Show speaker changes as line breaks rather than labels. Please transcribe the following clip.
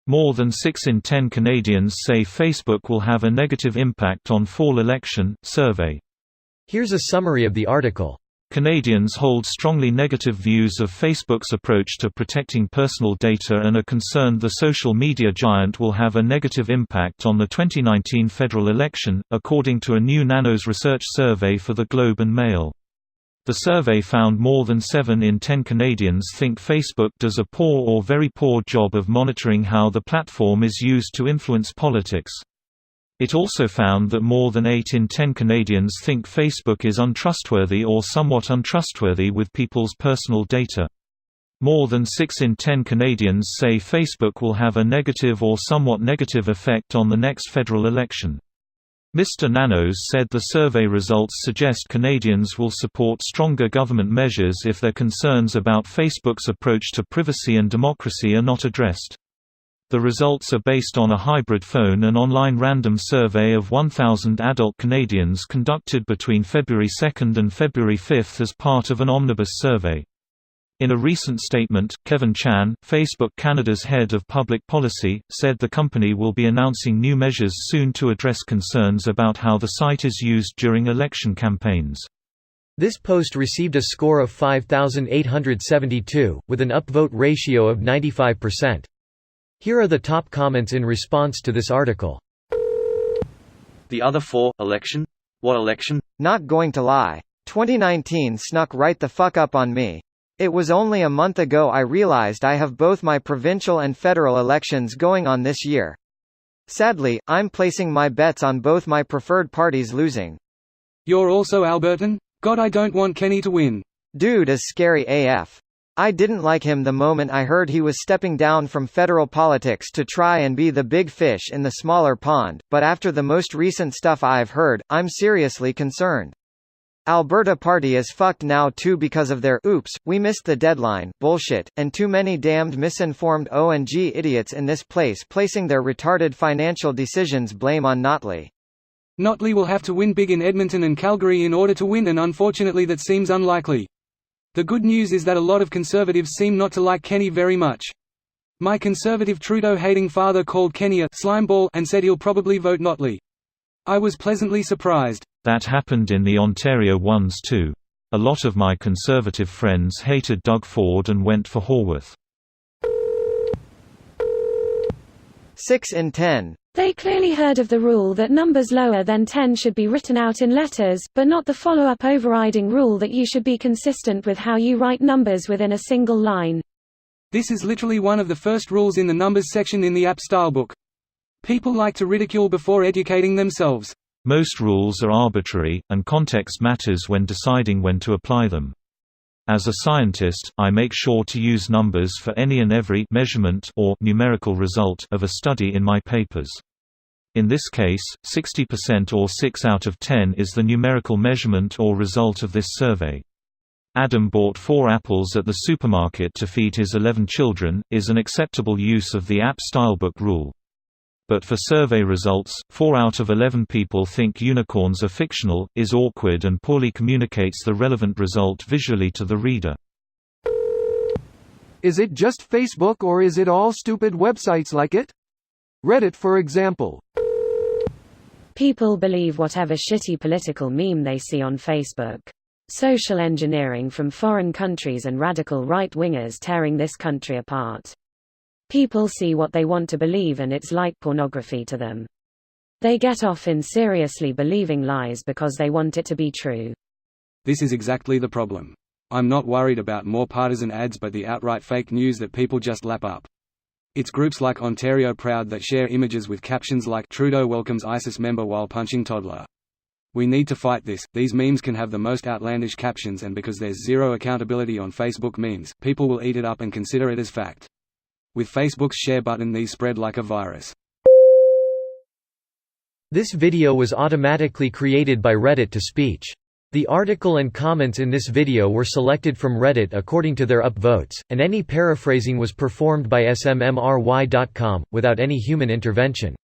More than 6 in 10 Canadians say Facebook will have a negative impact on fall election, survey.
Here's a summary of the article.
Canadians hold strongly negative views of Facebook's approach to protecting personal data and are concerned the social media giant will have a negative impact on the 2019 federal election, according to a new Nanos research survey for the Globe and Mail. The survey found more than 7 in 10 Canadians think Facebook does a poor or very poor job of monitoring how the platform is used to influence politics. It also found that more than 8 in 10 Canadians think Facebook is untrustworthy or somewhat untrustworthy with people's personal data. More than 6 in 10 Canadians say Facebook will have a negative or somewhat negative effect on the next federal election. Mr. Nanos said the survey results suggest Canadians will support stronger government measures if their concerns about Facebook's approach to privacy and democracy are not addressed. The results are based on a hybrid phone and online random survey of 1,000 adult Canadians conducted between February 2 and February 5 as part of an omnibus survey. In a recent statement, Kevin Chan, Facebook Canada's head of public policy, said the company will be announcing new measures soon to address concerns about how the site is used during election campaigns.
This post received a score of 5,872, with an upvote ratio of 95%. Here are the top comments in response to this article.
The other 4, election? What election?
Not going to lie. 2019 snuck right the fuck up on me. It was only a month ago I realized I have both my provincial and federal elections going on this year. Sadly, I'm placing my bets on both my preferred parties losing.
You're also Albertan? God, I don't want Kenny to win.
Dude is scary AF. I didn't like him the moment I heard he was stepping down from federal politics to try and be the big fish in the smaller pond, but after the most recent stuff I've heard, I'm seriously concerned. Alberta Party is fucked now too because of their "oops, we missed the deadline" bullshit, and too many damned misinformed ONG idiots in this place placing their retarded financial decisions blame on Notley.
Notley will have to win big in Edmonton and Calgary in order to win, and unfortunately that seems unlikely. The good news is that a lot of Conservatives seem not to like Kenny very much. My Conservative Trudeau-hating father called Kenny a "slimeball" and said he'll probably vote Notley. I was pleasantly surprised.
That happened in the Ontario ones too. A lot of my Conservative friends hated Doug Ford and went for Horwath.
6 in 10.
They clearly heard of the rule that numbers lower than 10 should be written out in letters, but not the follow-up overriding rule that you should be consistent with how you write numbers within a single line.
This is literally one of the first rules in the numbers section in the app stylebook. People like to ridicule before educating themselves.
Most rules are arbitrary, and context matters when deciding when to apply them. As a scientist, I make sure to use numbers for any and every measurement or numerical result of a study in my papers. In this case, 60% or 6 out of 10 is the numerical measurement or result of this survey. Adam bought 4 apples at the supermarket to feed his 11 children, is an acceptable use of the app stylebook rule. But for survey results, 4 out of 11 people think unicorns are fictional, is awkward and poorly communicates the relevant result visually to the reader.
Is it just Facebook or is it all stupid websites like it? Reddit, for example.
People believe whatever shitty political meme they see on Facebook. Social engineering from foreign countries and radical right-wingers tearing this country apart. People see what they want to believe and it's like pornography to them. They get off in seriously believing lies because they want it to be true.
This is exactly the problem. I'm not worried about more partisan ads but the outright fake news that people just lap up. It's groups like Ontario Proud that share images with captions like "Trudeau welcomes ISIS member while punching toddler." We need to fight this. These memes can have the most outlandish captions, and because there's zero accountability on Facebook memes, people will eat it up and consider it as fact. With Facebook's share button, these spread like a virus.
This video was automatically created by Reddit to speech. The article and comments in this video were selected from Reddit according to their upvotes, and any paraphrasing was performed by smmry.com, without any human intervention.